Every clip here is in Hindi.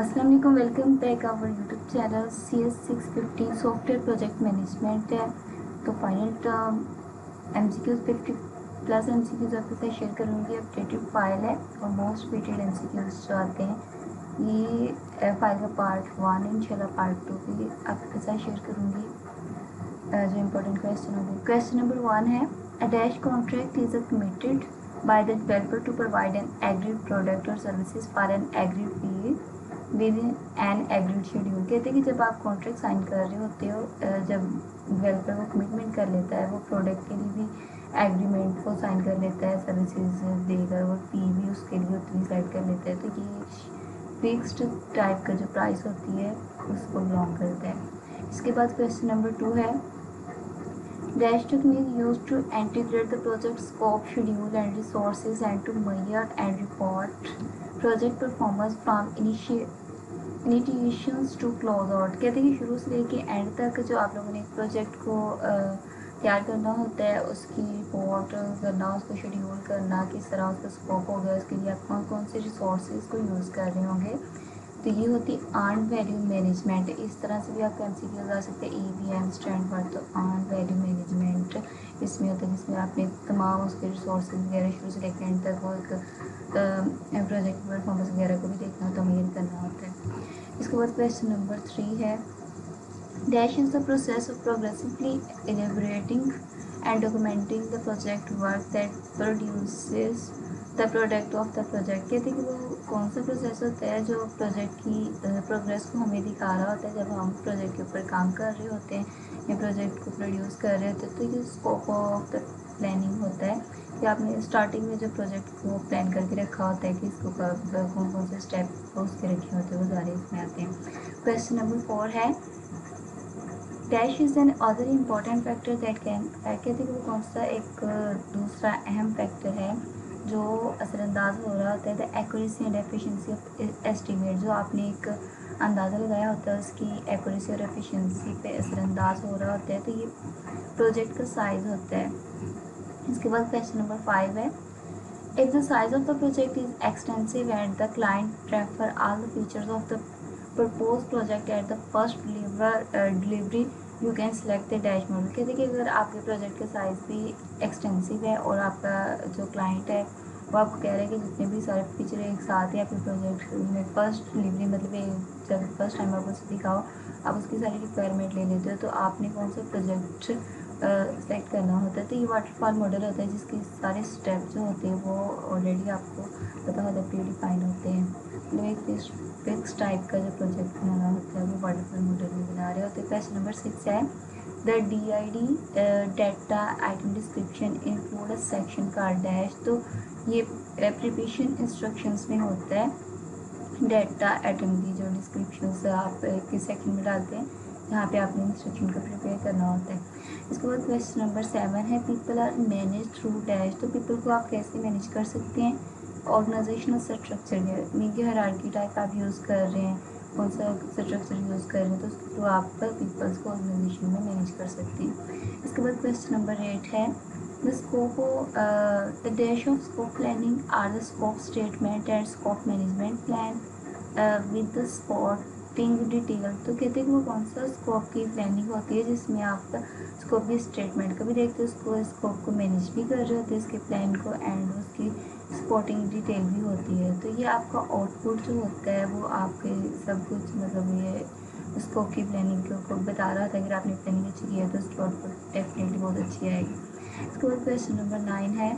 अस्सलाम वालेकुम, welcome back our YouTube channel CS650 software project management है। तो फाइनल टर्म MCQs 50+ MCQs आपके साथ शेयर करूँगी। अपडेटेड फाइल है और मोस्ट रिपीटेड MCQs जो आते हैं ये फाइल का पार्ट 1 इंशाल्लाह पार्ट 2 भी आपके साथ शेयर करूँगी। जो इम्पोर्टेंट क्वेश्चन होंगे, क्वेश्चन नंबर 1 है a dash contract is committed by the developer to provide an agreed product or services for an agreed period within an agreed schedule। कहते हैं कि जब आप कॉन्ट्रैक्ट साइन कर रहे होते हो, जब डेवलपर वो कमिटमेंट कर लेता है, वो प्रोडक्ट के लिए भी एग्रीमेंट को साइन कर लेता है, सर्विसेज देकर वो फी भी उसके लिए उतनी सेट कर लेता है, तो ये फिक्स्ड टाइप का जो प्राइस होती है उसको बिलोंग करता है। इसके बाद क्वेश्चन नंबर 2 है Dash technique used to integrate the project scope, schedule and resources and to measure and report project performance from initiations to close out। कहते हैं कि शुरू से लेके एंड तक जो आप लोगों ने एक प्रोजेक्ट को तैयार करना होता है, उसकी रिपोर्ट करना, उसको शेड्यूल करना, किस तरह उसका स्कोप होगा, उसके लिए आप कौन कौन से रिसोर्सेज को यूज़ कर रहे होंगे, तो ये होती है अर्न वैल्यू मैनेजमेंट। इस तरह से भी आपका MCQ आ सकते हैं EVM स्टैंड पर, तो अर्न वैल्यू मैनेजमेंट इसमें होता है जिसमें आपने तमाम उसके रिसोर्सेज वगैरह शुरू से लेकर एंड तक वो एक प्रोजेक्ट परफॉर्मेंस वगैरह को भी देखना होता है, मेजर करना होता है। इसके बाद क्वेश्चन नंबर 3 है Dash is the process of progressively elaborating and documenting the project work that produces the product of the project। कहते हैं कि वो कौन सा प्रोसेस होता है जो प्रोजेक्ट की प्रोग्रेस को हमें दिखा रहा होता है जब हम प्रोजेक्ट के ऊपर काम कर रहे होते हैं या प्रोजेक्ट को प्रोड्यूस कर रहे होते हैं। तो ये स्कोप ऑफ द प्लानिंग होता है कि आपने स्टार्टिंग में जो प्रोजेक्ट को प्लान करके रखा होता है कि इसको कौन कौन से स्टेप उसके रखे होते हैं, वो सारे इसमें आते हैं। क्वेश्चन नंबर 4 है dash is an other important factor that can, कहते हैं कि वो कौन सा एक दूसरा अहम फैक्टर है जो असरअंदाज हो रहा होता है, the accuracy and efficiency of estimate. जो आपने एक अंदाज़ा लगाया होता है उसकी एक्यूरेसी और एफिशिएंसी पे असरअंदाज हो रहा होता है, तो ये प्रोजेक्ट का साइज़ होता है। इसके बाद क्वेश्चन नंबर 5 है If the size of the project is extensive and the client prefer all the features of the proposed project at the first delivery, you can select the dash model। कहते हैं कि अगर आपके प्रोजेक्ट का साइज़ भी एक्सटेंसिव है और आपका जो क्लाइंट है वो आपको कह रहा है कि जितने भी सारे फीचर एक साथ ही आपके प्रोजेक्ट में फर्स्ट डिलीवरी, मतलब जब फर्स्ट टाइम आप उसे दिखाओ आप उसकी सारी रिक्वायरमेंट ले लेते हो, तो आपने कौन सा प्रोजेक्ट सेलेक्ट करना होता है। तो ये वाटरफॉल मॉडल होता है जिसके सारे स्टेप जो होते हैं वो ऑलरेडी आपको पता होता है, प्री डिफाइन होते हैं। मतलब एक फिक्स टाइप का जो प्रोजेक्ट बनाना होता है वो वाटरफॉल मॉडल में बना रहे होते हैं। क्वेश्चन नंबर 6 है the DID data item description include a section का डैश। तो ये प्रिपरेशन इंस्ट्रक्शंस में होता है डाटा आइटम की जो डिस्क्रिप्शन आप किस सेक्शन में डालते हैं जहाँ पे आपने इंस्ट्रक्शन को प्रिपेयर करना होता है। इसके बाद क्वेश्चन नंबर 7 है people are manage through dash. तो पीपल को आप कैसे मैनेज कर सकते हैं, ऑर्गेनाइजेशनल स्ट्रक्चर में ये हायरार्की टाइप आप यूज़ कर रहे हैं, कौन सा स्ट्रक्चर यूज़ कर रहे हैं, तो उसके थ्रू आप पीपल्स को ऑर्गेनाइजेशन में मैनेज कर सकते हैं। इसके बाद क्वेश्चन नंबर 8 है the scope the dash of scope planning are the scope statement and scope management plan with the spotting detail। तो कहते हैं कि वो कौन सा स्कोप की प्लानिंग होती है जिसमें आप स्कोप की स्टेटमेंट का भी देखते हो, उसको स्कोप को मैनेज भी कर रहे होते हैं इसके प्लान को, एंड उसकी स्पॉटिंग डिटेल भी होती है। तो ये आपका आउटपुट जो होता है वो आपके सब कुछ, मतलब ये स्कोप की प्लानिंग को बता रहा था। अगर आपने प्लानिंग अच्छी की है तो उसकी आउटपुट डेफिनेटली बहुत अच्छी आएगी। इसके बाद क्वेश्चन नंबर 9 है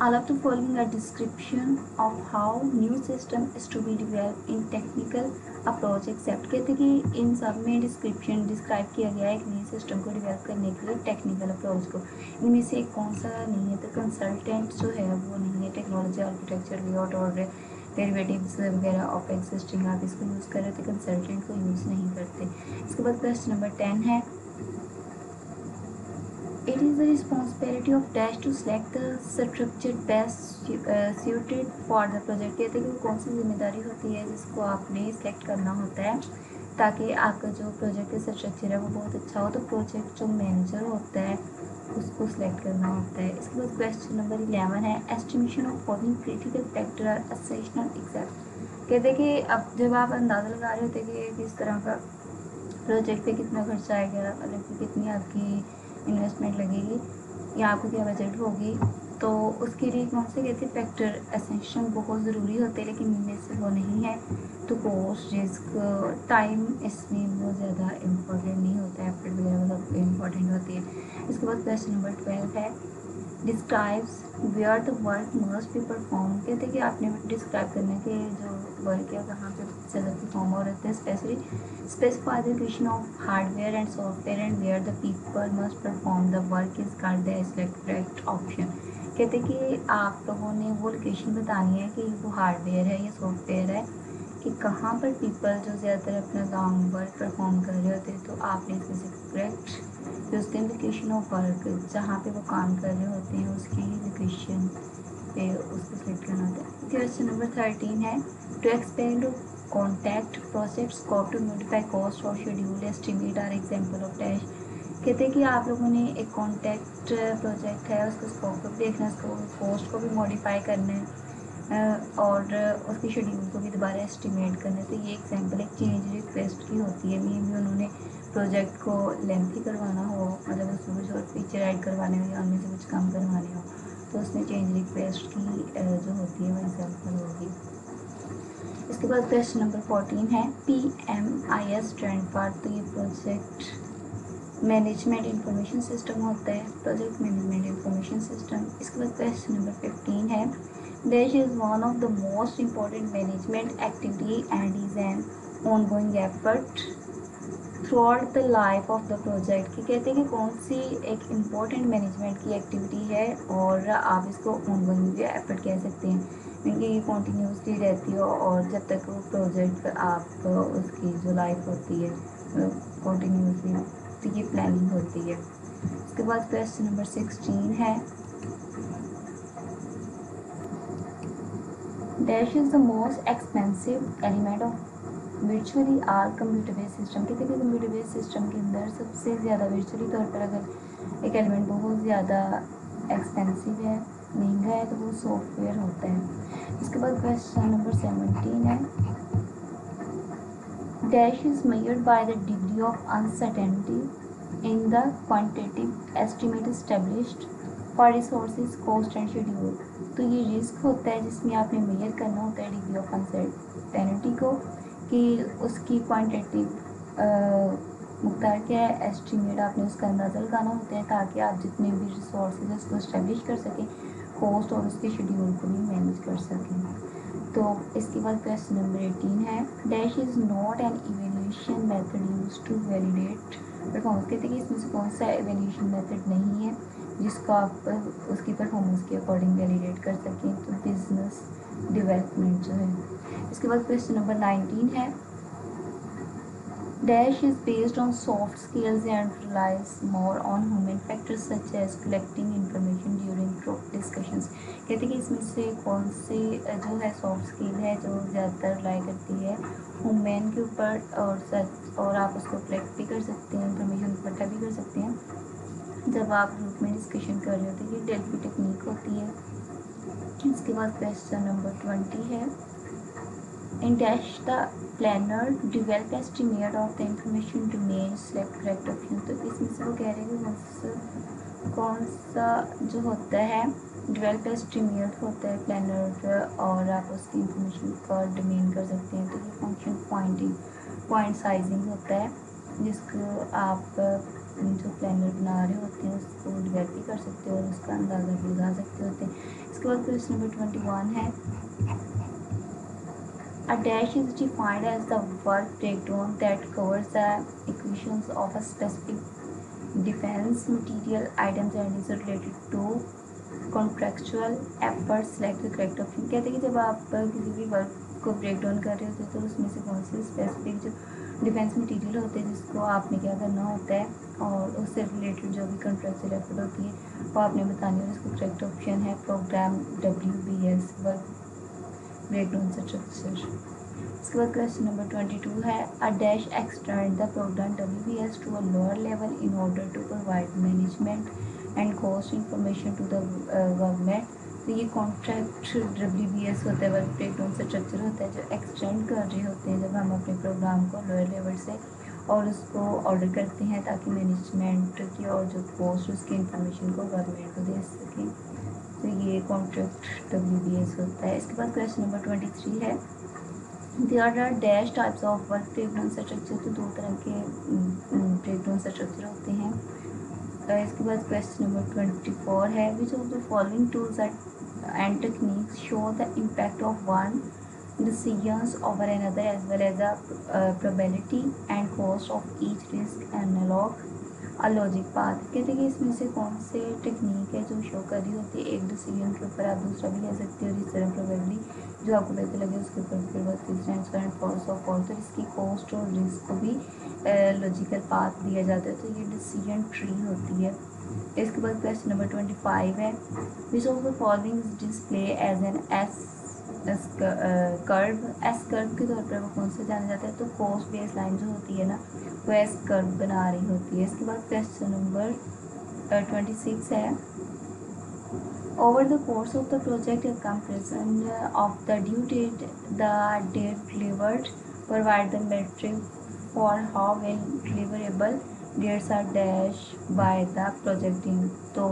all of the following are description of how new system is to be developed in technical approach except। कहते हैं कि इन सब में डिस्क्रिप्शन डिस्क्राइब किया गया है एक नई सिस्टम को डेवलप करने के लिए टेक्निकल अप्रोच को। इनमें से एक कौन सा नहीं है, तो कंसल्टेंट जो है वो नहीं है, टेक्नोलॉजी आर्किटेक्चर लेआउट और डेरिवेटिव्स वगैरह ऑफ एग्जिस्टिंग आप इसको यूज़ कर रहे थे, कंसल्टेंट को यूज़ नहीं करते। इसके बाद क्वेश्चन नंबर 10 है It is the responsibility of dash to select the structure best suited for the project। कहते हैं कि कौन सी जिम्मेदारी होती है जिसको आपने सेलेक्ट करना होता है ताकि आपका जो प्रोजेक्ट का स्ट्रक्चर है वो बहुत अच्छा हो। तो प्रोजेक्ट जो मैनेजर होता है उसको सिलेक्ट करना होता है। इसके बाद क्वेश्चन नंबर 11 है estimation of following critical factor are essential except. कहते हैं कि अब जब आप अंदाज़ा लगा रहे होते कि किस तरह का प्रोजेक्ट पे कितना खर्चा आएगा, मतलब कि कितनी आपकी इन्वेस्टमेंट लगेगी या आपको क्या बजट होगी, तो उसके लिए कौन से कहते हैं फैक्टर एसेंशियल बहुत ज़रूरी होते हैं, लेकिन इनमें से वो नहीं है। तो कॉस्ट, रिस्क, टाइम इसमें बहुत ज़्यादा इम्पोर्टेंट नहीं होता है, एफर्ट वगैरह सब इम्पोर्टेंट होती है। इसके बाद क्वेश्चन नंबर 12 है describes where the work must be perform. कहते हैं कि आपने डिस्क्राइब करने के जो वर्क है कहाँ पे ज़्यादा परफॉर्म हो रहे थे, specially specify the location of hardware and software and where the people must perform the work is called the select correct option. कहते हैं कि आप लोगों ने वो लोकेशन बतानी है कि वो हार्डवेयर है या सॉफ्टवेयर है, कि कहाँ पर पीपल जो ज़्यादातर अपना काम वर्क परफॉर्म कर रहे होते हैं, तो आपने इसमें से correct use the location of work, जहाँ पे वो काम कर रहे होते हैं उसकी लोकेशन पे उसको सेलेक्ट करना होता है। क्वेश्चन नंबर 13 है to expand contact project scope to notify cost और schedule estimate are example of dash. कहते हैं कि आप लोगों ने एक कॉन्टैक्ट प्रोजेक्ट है, उसको स्कोप को भी देखना है, उसको कॉस्ट को भी मॉडिफाई करना है और उसकी शेड्यूल को भी दोबारा एस्टिमेट करने। तो ये एग्जांपल एक चेंज रिक्वेस्ट की होती है। मे भी उन्होंने प्रोजेक्ट को लेंथी करवाना हो, मतलब उसमें कुछ और फीचर ऐड करवाने हो या उनमें से कुछ काम करवाने हो, तो उसमें चेंज रिक्वेस्ट की जो होती है वो एग्जांपल होगी। इसके बाद क्वेश्चन नंबर 14 है PMIS स्टैंड फॉर, तो ये प्रोजेक्ट मैनेजमेंट इंफॉर्मेशन सिस्टम होता है, प्रोजेक्ट मैनेजमेंट इंफॉर्मेशन सिस्टम। इसके बाद क्वेश्चन नंबर 15 है dash is one of the most important management activity and is an ongoing effort through out the life of the project. कि कहते हैं कि कौन सी एक इम्पॉर्टेंट मैनेजमेंट की एक्टिविटी है और आप इसको ऑनगोइंग एफर्ट कह सकते हैं, क्योंकि ये कॉन्टीन्यूसली रहती है और जब तक वो प्रोजेक्ट आप उसकी जो लाइफ होती है कॉन्टीन्यूसली, तो ये प्लानिंग होती है। इसके बाद क्वेश्चन नंबर 16 है dash is the most expensive element of virtually are computer based system. कहते हैं कि कंप्यूटर बेस्ड सिस्टम के अंदर सबसे ज़्यादा वर्चुअली तौर पर अगर एक एलिमेंट बहुत ज़्यादा एक्सपेंसिव है, महंगा है, तो वो सॉफ्टवेयर होता है। इसके बाद क्वेश्चन नंबर 17 है dash is measured by the degree of uncertainty in the quantitative estimate established for resources cost and schedule। तो ये रिस्क होता है जिसमें आपने मेजर करना होता है डिग्री ऑफ अनसर्टेनिटी को, कि उसकी क्वांटिटेटिव मकदार क्या है, एस्टिमेट आपने उसका अंदाज़ा लगाना होता है ताकि आप जितने भी रिसोर्सेज है उसको इस्टेब्लिश कर सकें, कॉस्ट और उसके शेड्यूल को भी मैनेज कर सकें। तो इसके बाद क्वेश्चन नंबर 18 है dash is not an evaluation method use to validate performance. कहते हैं कि इसमें से कौन सा इवेल्यूशन मेथड नहीं है जिसको आप उसकी परफॉर्मेंस के अकॉर्डिंग वैलिडेट कर सकें, तो बिजनेस डेवलपमेंट जो है। इसके बाद क्वेश्चन नंबर 19 है Dash is based on soft skills and relies more on human factors such as collecting information during group discussions। कहते हैं कि इसमें से कौन सी जो है सॉफ्ट स्किल है जो ज़्यादातर रिलाई करती है ह्यूमन के ऊपर, और आप उसको कलेक्ट भी कर सकते हैं, इंफॉर्मेशन इकट्ठा भी कर सकते हैं जब आप ग्रुप में डिस्कशन कर रहे होते हैं। ये डेल्फी टेक्निक होती है। इसके बाद क्वेश्चन नंबर 20 है In dash the planner develop estimate of the information domain select correct option। तो इसमें से वो कह रहे हैं कि कौन सा जो होता है डेवलप एस्टिमेट होता है प्लानर, और आप उसकी इंफॉर्मेशन का डोमेन कर सकते हैं। तो ये फंक्शन पॉइंट साइजिंग होता है जिसको आप जो प्लानर बना रहे होते हैं उसको डेवलप भी कर सकते हो और उसका अंदाज़ा भी लगा सकते होते हैं। इसके बाद क्वेश्चन नंबर 21 है A dash is defined as the work breakdown that covers the equations of a specific defense material items and is related to contractual efforts select the correct option। कहते हैं कि जब आप किसी भी वर्क को ब्रेक डाउन कर रहे होते हैं तो उसमें से कौन से स्पेसिफिक जो डिफेंस मटेरियल होते हैं जिसको आपने क्या करना होता है और उससे रिलेटेड जो भी कॉन्ट्रेक्चुअल एफर्ट होती है वो आपने बतानी है। इसको करेक्ट ऑप्शन है program WBS work breakdown structure. इसके बाद क्वेश्चन नंबर 22 है a dash extend the program WBS to a lower level in order to provide management and cost information to the government. तो ये कॉन्ट्रैक्ट WBS होता है, वर्क ब्रेकडाउन स्ट्रक्चर होता है, जो एक्सटेंड कर रहे होते हैं जब हम अपने प्रोग्राम को लोअर लेवल से और उसको ऑर्डर करते हैं ताकि मैनेजमेंट की और जो पोस्ट उसकी इंफॉर्मेशन को गवर्नमेंट को दे सकें। तो ये कॉन्ट्रैक्ट WBS होता है। इसके बाद क्वेश्चन नंबर 23 है, there are dash types of work breakdown structure. तो दो तरह के ब्रेकडाउन स्ट्रक्चर होते हैं। इसके बाद क्वेश्चन नंबर 24 है, which of the following tools and techniques show the impact of one decisions over another as well as the probability and cost of each risk analog a logic path। कहते हैं कि इसमें से कौन से टेक्निक है जो शो कर रही होती है एक डिसीजन के ऊपर आप दूसरा भी ले सकते हो और इस तरह प्रोबेबली जो आपको बेहतर लगे उसके ऊपर फिर वो तीसरा answer and false of false, तो इसकी कॉस्ट और रिस्क को भी लॉजिकल पाथ दिया जाता है। तो ये डिसीजन ट्री होती है। इसके बाद क्वेश्चन नंबर 25 है, which of the following is display as an curve. S curve के तौर पर वो कौन से जाने जाते हैं, तो कोस्ट बेस लाइन जो होती है ना वो एस कर्व बना रही होती है। इसके बाद क्वेश्चन नंबर 26 है, over the course of the project a comparison of the due date, the date delivered, provide the metric for how well deliverable dates are dash by the project team। तो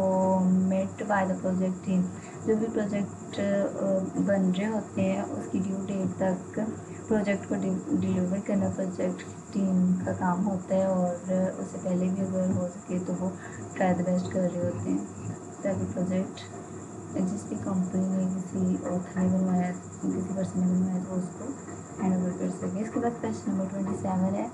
met by the project team, जो भी प्रोजेक्ट बन रहे होते हैं उसकी ड्यू डेट तक प्रोजेक्ट को डिलीवर करना प्रोजेक्ट टीम का काम होता है, और उससे पहले भी अगर हो सके तो वो ट्राई द बेस्ट कर रहे होते हैं ताकि प्रोजेक्ट जिस भी कंपनी ने किसी ऑथर ने बनवाया किसी पर्सन ने बनवाया तो उसको हैंड ओवर कर सके। इसके बाद क्वेश्चन नंबर 27 है,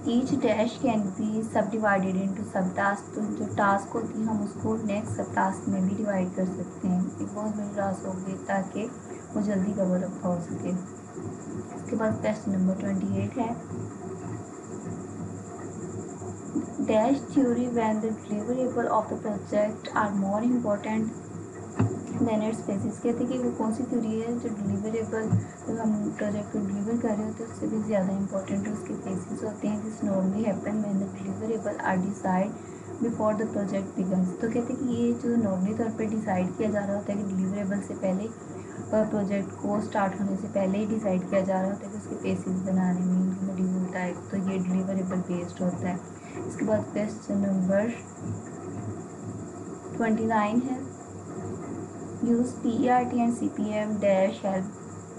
ईच डैश कैन बी सब डिवाइडेड इंटू सब टास्क। तो जो टास्क होती है हम उसको नेक्स्ट सब टास्क में भी डिवाइड कर सकते हैं। एक बहुत बड़ी टास्क होगी ताकि वो जल्दी कवर अप हो सके। इसके बाद क्वेश्चन नंबर 28 है, dash theory when the deliverable of the project are more important than its phases. कहते हैं कि वो कौन सी थ्योरी है जो डिलीवरेबल जब हम प्रोजेक्ट को डिलीवर कर रहे होते हैं उससे भी ज़्यादा इंपॉर्टेंट उसके फेसिस होते हैं। This normally happen when the deliverable are decide before the project begins. तो कहते हैं कि ये जो नॉर्मली तौर पर डिसाइड किया जा रहा होता है कि डिलीवरेबल से पहले प्रोजेक्ट को स्टार्ट होने से पहले ही डिसाइड किया जा रहा होता है कि उसके फेसिस बनाने में मॉड्यूल टाइप, तो ये डिलीवरेबल बेस्ड होता है। इसके बाद क्वेश्चन नंबर 29 है, use PERT and CPM dash help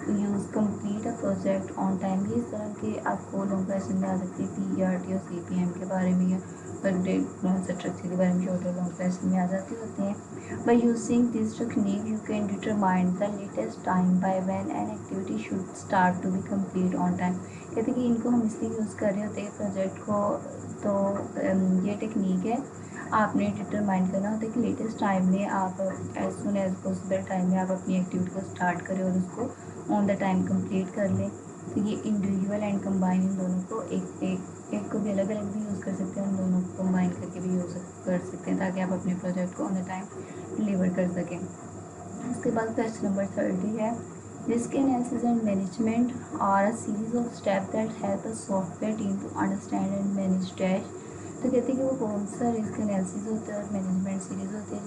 use complete a project on time. ये इस तरह के आपको लॉन्ग क्वेश्चन में आ सकती है PERT और CPM के बारे में या स्ट्रक्चर के बारे में शॉर्ट और लॉन्ग क्वेश्चन में आ जाते होते हैं। By using this technique you can determine the latest time by when an activity should start to be complete on time. कहते हैं कि इनको हम इसलिए यूज़ कर रहे होते हैं प्रोजेक्ट को, तो ये टेक्निक है आपने डिटरमाइन करना होता है कि लेटेस्ट टाइम में आप as soon as possible time में आप अपनी एक्टिविटी को स्टार्ट करें और उसको ऑन द टाइम कंप्लीट कर लें। तो ये इंडिविजुअल एंड कंबाइन इन दोनों को एक को भी अलग अलग भी यूज़ कर सकते हैं, उन दोनों को कंबाइन करके भी यूज़ कर सकते हैं ताकि आप अपने प्रोजेक्ट को ऑन द टाइम डिलीवर कर सकें। इसके बाद क्वेश्चन नंबर 30 है, risk analysis and management are a series of step that help a software team to understand and manage dash. तो कहते हैं कि वो कौन सा रिस्क एनालिसिस होता है और मैनेजमेंट सीरीज़ होती है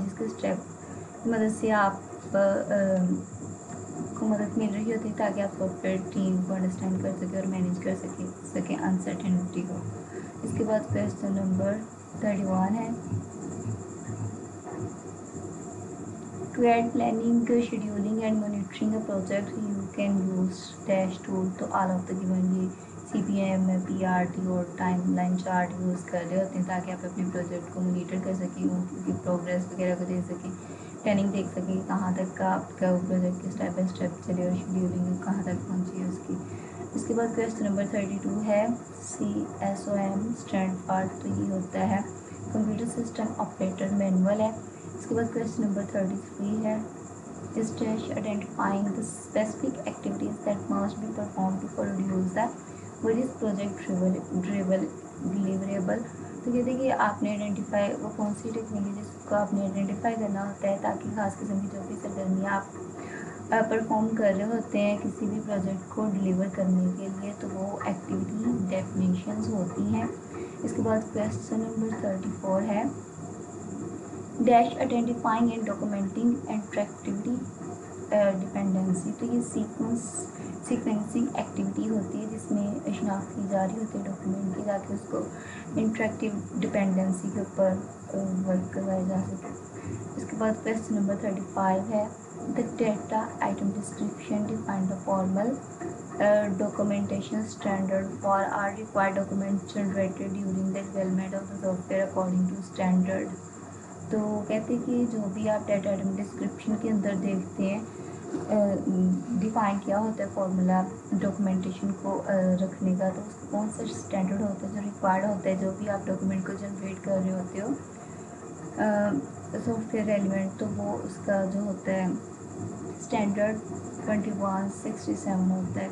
जिसके स्टेप की मदद से आप को मदद मिल रही होती है ताकि आप सॉफ्टवेयर टीम को अंडरस्टैंड कर सकें और मैनेज कर सकें अनसर्टेनिटी को। इसके बाद क्वेश्चन नंबर 31 है, to aid planning scheduling and monitoring a project you can use dash tool. तो ऑल ऑफ द गिवन ये CPM PRT और टाइमलाइन चार्ट यूज़ कर रहे होते हैं ताकि आप अपने प्रोजेक्ट को मॉनिटर कर सकें, उनकी प्रोग्रेस वगैरह को देख सकें, प्लानिंग देख सकें कहाँ तक का आपका प्रोजेक्ट स्टेप बाय स्टेप चले और शेड्यूलिंग कहाँ तक पहुँची है उसकी। इसके बाद क्वेश्चन नंबर 32 है, CSOM स्टैंड फॉर, तो ये होता है कंप्यूटर सिस्टम ऑपरेटर मैनुअल है। इसके बाद क्वेश्चन नंबर 33 है, is dash identifying the specific activities that must be perform to produce the what is project deliverable. तो कहते हैं कि आपने आइडेंटिफाई वो कौन सी टेक्निक है जिसको आपने आइडेंटिफाई करना होता है ताकि खास किस्म की जो भी सरगर्मियाँ आप परफॉर्म कर रहे होते हैं किसी भी प्रोजेक्ट को डिलीवर करने के लिए, तो वो एक्टिविटी डेफिनेशंस होती हैं। इसके बाद क्वेश्चन नंबर 34 है, dash identifying and documenting interactivity dependency. तो ये सीक्वेंसिंग एक्टिविटी होती है जिसमें शनाख्त की जा रही होती है डॉक्यूमेंट की, ताकि उसको इंटरेक्टिव डिपेंडेंसी के ऊपर वर्क करवाया जा सके। इसके बाद क्वेश्चन नंबर 35 है the data item description define the formal documentation standard for are required documents generated during the development of the software according to standard। तो कहते हैं कि जो भी आप डाटा आइटम डिस्क्रिप्शन के अंदर देखते हैं डिफाइन किया होता है फॉर्मूला डॉक्यूमेंटेशन को रखने का, तो उसका कौन सा स्टैंडर्ड होता है जो रिक्वायर्ड होता है जो भी आप डॉक्यूमेंट को जनरेट कर रहे होते हो सॉफ्टवेयर एलिमेंट, तो वो उसका जो होता है स्टैंडर्ड 2167 होता है।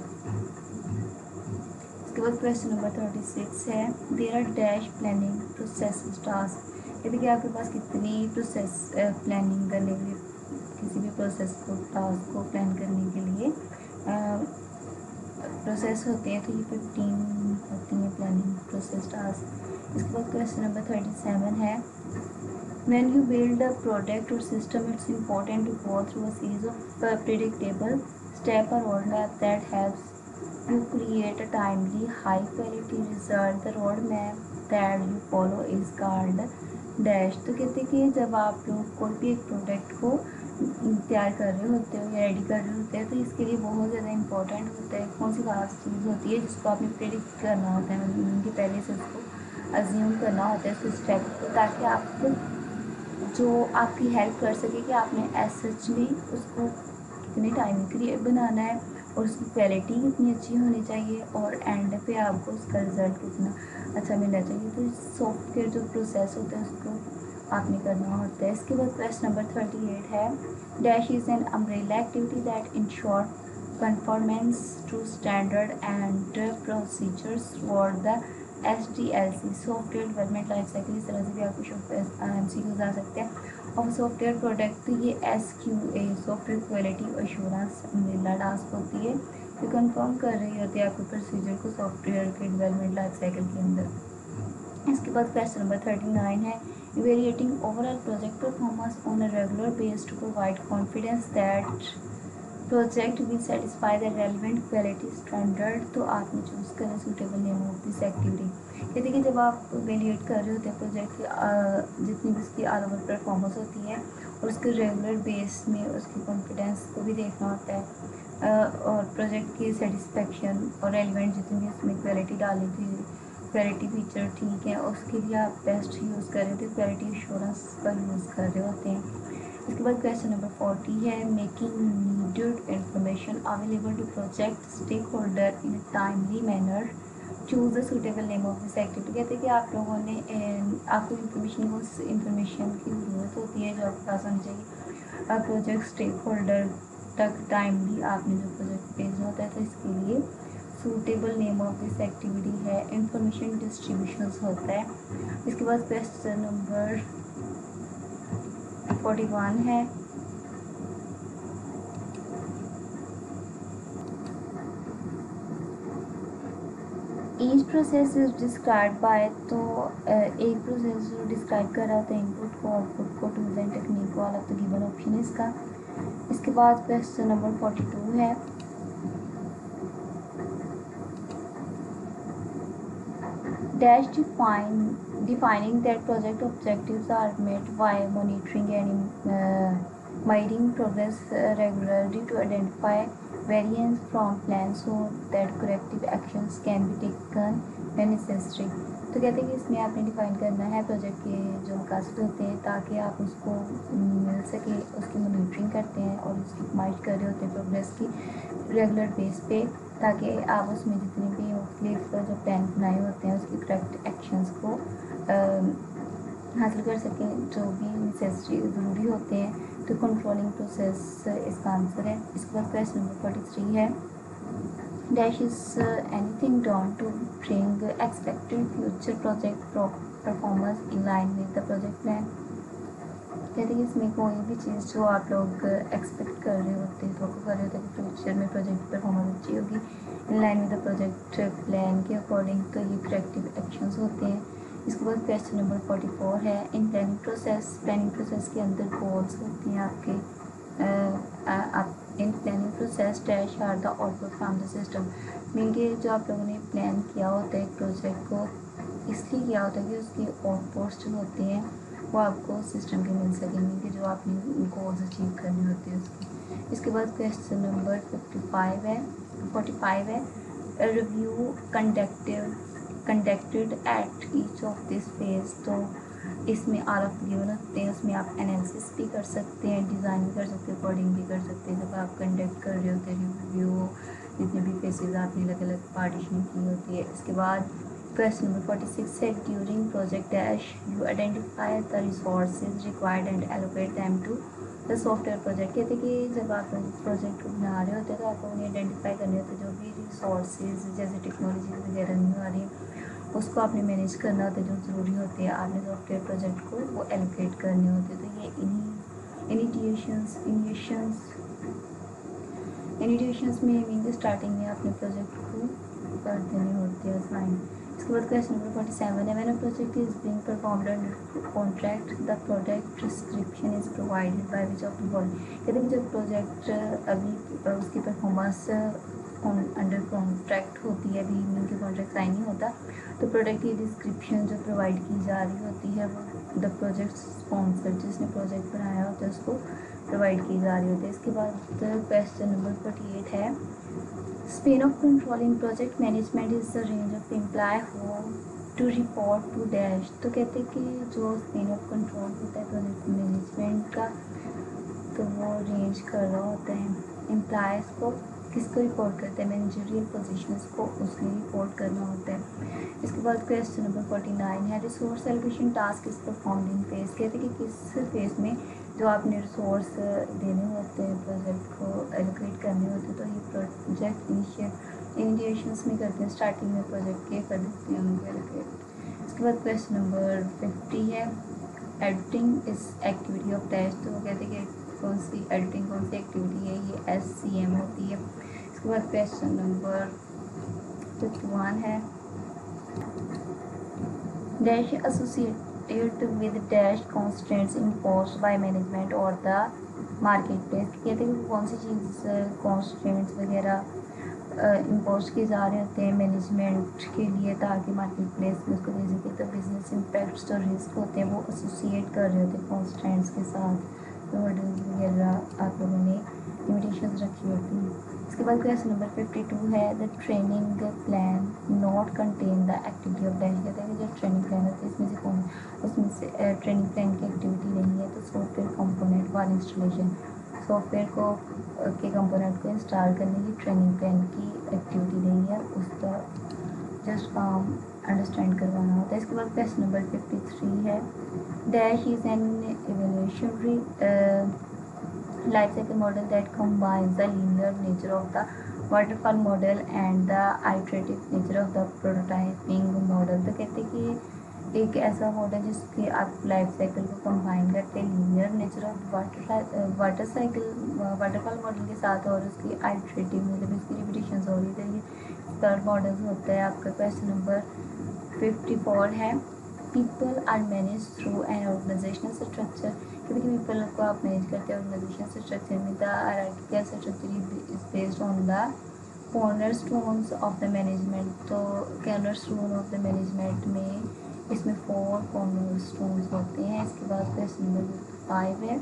इसके बाद क्वेश्चन नंबर 36 है there are dash planning process task. यदि कि आपके पास कितनी प्रोसेस प्लानिंग करने के लिए किसी भी प्रोसेस को टास्क को प्लान करने के लिए प्रोसेस होते हैं, तो ये 15 होती हैं प्लानिंग प्रोसेस टास्क। इसके बाद क्वेश्चन नंबर 37 है When you build a product or system, it's important to go through a series of predictable step or roadmap that helps you create a timely, high-quality result. The roadmap that you follow is called dash। तो कहते हैं कि जब आप लोग कोई भी एक प्रोडक्ट को तैयार कर रहे होते हो या रेडी कर रहे होते हैं, तो इसके लिए बहुत ज़्यादा इंपॉर्टेंट होता है कौन सी खास चीज़ होती है जिसको आपने प्रेडिक्ट करना होता है, मतलब उनके पहले से उसको अज्यूम करना होता है उसको स्टेप को, ताकि आपको जो आपकी हेल्प कर सके कि आपने एसएच में उसको कितने टाइम के लिए बनाना है और उसकी क्वालिटी कितनी अच्छी होनी चाहिए और एंड पे आपको उसका रिज़ल्ट कितना अच्छा मिलना चाहिए। तो सॉफ्टवेयर जो प्रोसेस होता है उसको आपने करना होता है। इसके बाद क्वेश्चन नंबर 38 है dash is an umbrella activity that ensure conformance to standard and procedures for the SDLC software development life cycle. इस तरह से भी आपको MCQs आ सकते हैं और सॉफ्टवेयर प्रोडक्ट। तो ये SQA software quality assurance umbrella task होती है जो कंफर्म कर रही होती है आपके प्रोसीजर को सॉफ्टवेयर के डेवलपमेंट लाइफ साइकिल के अंदर। इसके बाद क्वेश्चन नंबर 39 है evaluating overall project performance on a regular base to provide confidence that project will satisfy the relevant quality standard. तो आपने चूज़ करें suitable name of this activity. कहते कि जब आप इवेल्युएट कर रहे होते हैं प्रोजेक्ट की जितनी भी उसकी ऑल ओवर परफॉर्मेंस होती है और उसके रेगुलर बेस में उसकी कॉन्फिडेंस को भी देखना होता है और प्रोजेक्ट की सेटिस्फेक्शन और रेलिवेंट जितनी भी उसमें क्वालिटी डाली थी क्वालिटी फीचर ठीक है उसके लिए आप बेस्ट यूज़ कर रहे थे क्वालिटी इंश्योरेंस का यूज़ कर रहे होते हैं। इसके बाद क्वेश्चन नंबर 40 है making needed information available to project stakeholder in timely manner choose the suitable name of this activity. कहते हैं कि आप लोगों ने आपको इंफॉर्मेशन की ज़रूरत होती है जो आपके पास होनी चाहिए प्रोजेक्ट स्टेक होल्डर तक टाइमली आपने जो प्रोजेक्ट भेजना होता है। तो इसके लिए suitable name of this activity है इंफॉर्मेशन डिस्ट्रीब्यूशन होता है। इसके बाद क्वेश्चन नंबर 41 है each process is describe by. तो एक प्रोसेस जो डिस्क्राइब कर रहा था इनपुट को आउटपुट को टूल्स एंड टेक्निक को अलग तो गिवन ऑप्शन है इसका। इसके बाद क्वेश्चन नंबर 42 है dash defining that project objectives are met by monitoring and measuring progress regularly to identify variance from plan so that corrective actions can be taken when necessary। तो कहते हैं कि इसमें आपने डिफाइन करना है प्रोजेक्ट के जो मकासद होते हैं ताकि आप उसको मिल सके उसकी मॉनिटरिंग करते हैं और उसकी माइट कर रहे होते हैं प्रोग्रेस की रेगुलर बेस पे ताकि आप उसमें जितने भी मुख्तलिफ जो प्लान बनाए होते हैं उसकी करेक्ट एक्शंस को हासिल कर सकें जो भी नेसेसरी ज़रूरी होते हैं। तो कंट्रोलिंग प्रोसेस इसका आंसर है। इसके बाद क्वेश्चन नंबर 43 है dash is anything done to bring expected future project performance in line with the project plan. कहते हैं इसमें कोई भी चीज़ जो आप लोग एक्सपेक्ट कर रहे होते हैं तो कर रहे होते हैं कि फ्यूचर में प्रोजेक्ट परफॉर्मेंस अच्छी होगी इन line with the project plan के अकॉर्डिंग, तो ये करेक्टिव एक्शंस होते हैं इसके बाद क्वेश्चन नंबर 44 है, इन प्लानिंग प्रोसेस के अंदर गोल्स होते हैं आपके in planning process dash are the output from the system. Mean के जो आप लोगों ने प्लान किया होता है एक प्रोजेक्ट को, इसलिए किया होता है कि उसके आउटपुट्स जो होते हैं वो आपको सिस्टम के मिल सकें, मीन के जो आपने गोल्स अचीव करने होते हैं उसके। इसके बाद क्वेश्चन नंबर 45 है, review conducted at each of this phase. तो इसमें ऑल ऑफ गिवन होते हैं, उसमें आप एनालिसिस भी कर सकते हैं, डिज़ाइन भी कर सकते हैं, कोडिंग भी कर सकते हैं। जब आप कंडक्ट कर रहे होते हैं रिव्यू, जितने भी फेसेस आपने अलग अलग पार्टीशन की होती है। इसके बाद क्वेश्चन नंबर 46 है, during project dash you identify the resources required and allocate them to the software project. कहते हैं कि जब आप प्रोजेक्ट को बना रहे होते हैं तो आपको उन्हें आइडेंटिफाई करने होते हैं, जो भी रिसोर्सेज जैसे टेक्नोलॉजी वगैरह नहीं आ रही उसको आपने मैनेज करना होता है, जो ज़रूरी होती है आपने सॉफ्टवेयर प्रोजेक्ट को वो एलोकेट करने होते हैं। तो ये इनिशिएशंस में मीन स्टार्टिंग में अपने प्रोजेक्ट को कर देने होते हैं साइन। इसके बाद क्वेश्चन नंबर 47 है, when a project is being performed under contract the product description is provided by which of the following. कहते हैं कि जब प्रोजेक्ट अभी उसकी परफॉर्मेंस अंडर कॉन्ट्रैक्ट होती है, अभी मीन के कॉन्ट्रैक्ट साइन नहीं होता, तो प्रोडक्ट की डिस्क्रिप्शन जो प्रोवाइड की जा रही होती है वो द प्रोजेक्ट स्पॉन्सर जिसने प्रोजेक्ट बनाया होता है उसको प्रोवाइड की जा रही होती है। इसके बाद क्वेश्चन नंबर 48 है, span of control in project management is the range of employ who to report to dash. तो कहते हैं कि जो स्पेन ऑफ कंट्रोल होता है प्रोजेक्ट मैनेजमेंट का, तो वो रेंज कर रहा होता है एम्प्लॉयज़ को किसको रिपोर्ट करते हैं, मैनेजरियल पोजीशंस को उसके रिपोर्ट करना होता है। इसके बाद क्वेश्चन नंबर 49 है, resource allocation task is performed in phase. कहते हैं कि किस फेज में जो आपने रिसोर्स देने होते हैं प्रोजेक्ट को एलोकेट करने होते हैं, तो ये प्रोजेक्ट इनिशिएशंस में करते हैं, स्टार्टिंग में प्रोजेक्ट के कर देते हैं उनको एलोकेट। इसके बाद क्वेश्चन नंबर 50 है, एडिटिंग इस एक्टिविटी ऑफ टेस्ट। तो वो कहते हैं कि कौन सी एक्टिविटी है, ये SCM होती है। इसके बाद क्वेश्चन नंबर 51 है, dash associated with dash constants imposed by management और द मार्केट प्लेस। कहते हैं कि कौन सी चीज़ कॉन्स्टेंट्स वगैरह इम्पोज किए जा रहे होते हैं मैनेजमेंट के लिए ताकि मार्केट प्लेस में उसको दे सके। तो बिजनेस इम्पैक्ट्स जो रिस्क होते हैं वो एसोसिएट कर रहे होते हैं कॉन्स्टेंट्स के साथ, मॉडल्स वगैरह आप लोगों ने लिमिटेशंस रखी होती हैं। इसके बाद क्वेश्चन नंबर 52 है, the training plan not contain the activity of dash. कहते हैं कि जो ट्रेनिंग प्लान होती है उसमें से ट्रेनिंग प्लान की एक्टिविटी नहीं है। तो software component for installation, software को के कंपोनेंट को इंस्टॉल करने की ट्रेनिंग प्लान की एक्टिविटी नहीं है, उसका जस्ट काम अंडरस्टैंड करवाना होता है। इसके बाद क्वेश्चन नंबर 53 है, dash is an evolutionary life cycle model that combines the linear nature of the waterfall model and the iterative nature of the prototyping model। तो कहते हैं कि एक ऐसा मॉडल जिसके आप लाइफ साइकिल को कंबाइन करते हैं linear nature of waterfall model के साथ और उसकी आइट्रेटिव मतलब इसकी रिपीटेशन हो रही है, ये थर्ड मॉडल होता है आपका। क्वेश्चन नंबर 54 है, people are manage through an organisational structure. क्योंकि पीपल को आप मैनेज करते हैं ऑर्गेनाइजेशन स्ट्रक्चर में, the hierarchical structure is based on the corner stones of the management. तो corner stone of the management में इसमें 4 कॉर्नर स्टोन्स होते हैं। इसके बाद क्वेश्चन नंबर 5 है,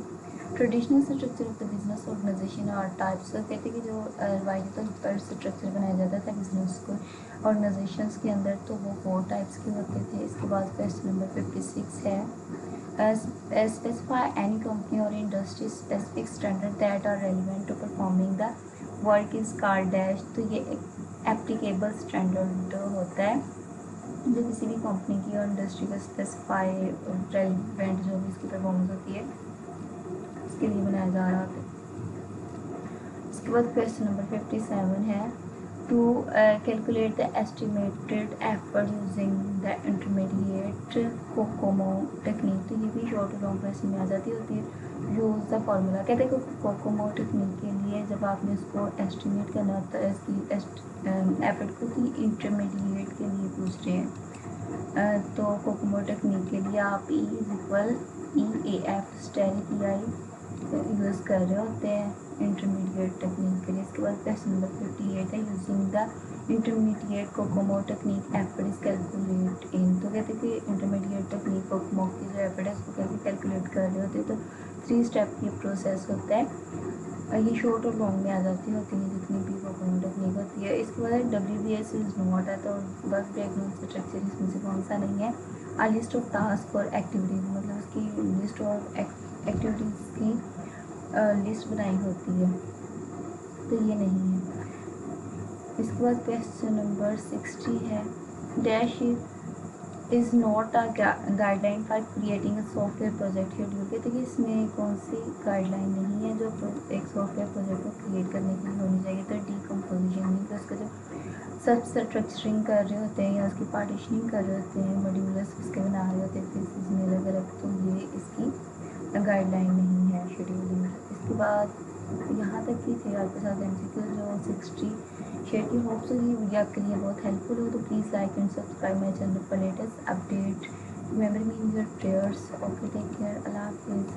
traditional structure of the business organization और टाइप्स। कहते हैं कि जो रवायती तौर पर स्ट्रक्चर बनाया जाता था बिजनेस को ऑर्गेनाइजेशंस के अंदर, तो वो 4 टाइप्स के होते थे। इसके बाद क्वेश्चन नंबर 56 है, specify any company or industry specific standard that are relevant to performing the work is called dash। तो ये एक एप्लीकेबल स्टैंडर्ड होता है जो किसी भी कंपनी की और इंडस्ट्री का स्पेसिफाई रेलिवेंट जो भी इसकी परफॉर्मेंस होती है इसके लिए बनाया जा रहा होता है। इसके बाद क्वेश्चन नंबर 57 है, to calculate the estimated effort using the intermediate COCOMO technique. तो ये भी शॉर्ट लॉन्ग क्वेश्चन में आ जाती होती है। यूज़ द फार्मूला, कहते हैं कि कोकोमो टेक्निक के लिए जब आपने इसको एस्टिमेट करना होता है इसकी एफर्ट को कि इंटरमीडिएट के लिए पूछ रहे हैं तो कोकोमो टेक्निक के लिए आप E=EAF स्टेरिक EI यूज़ कर रहे होते हैं इंटरमीडिएट टेक्निक के लिए। इसके बाद क्वेश्चन नंबर 58 है, using the intermediate COCOMO technique effort is calculate in. तो कहते हैं कि इंटरमीडिएट टेक्निक कोकोमो की जो एफर्ट है उसको कैसे कैलकुलेट कर रहे होते हैं। तो 3 स्टेप की प्रोसेस होता है। ये शॉर्ट और लॉन्ग में आ जाती होती है जितनी भी कोकोमो टेक्निक होती है। इसके बाद WBS इज नॉट है, तो बस ब्रेकडाउन स्ट्रक्चर इसमें से कौन सा नहीं है। आ लिस्ट ऑफ टास्क और एक्टिविटीज़, मतलब उसकी लिस्ट और एक्टिविटीज़ की लिस्ट बनाई होती है, तो ये नहीं है। इसके बाद क्वेश्चन नंबर 60 है, dash is not a guideline for creating a software project schedule. कहते हैं कि इसमें कौन सी गाइडलाइन नहीं है जो एक सॉफ्टवेयर प्रोजेक्ट को क्रिएट करने के लिए होनी चाहिए। तो डीकम्पोजिशन नहीं, तो उसका जो सब स्ट्रक्चरिंग कर रहे होते हैं या उसकी पार्टीशनिंग कर रहे होते हैं, मॉड्यूलर्स उसके बना रहे होते हैं फेसेस में अलग अलग, तो ये इसकी गाइडलाइन नहीं है शेड्यूलिंग। इसके बाद यहाँ तक ही थे आपके साथ MCQ जो 60 शेयर की। होप सो ये वीडियो आपके लिए बहुत हेल्पफुल हो, तो please like and subscribe my channel for latest update. Remember me in your prayers. Okay, take care, Allah हाफिज़।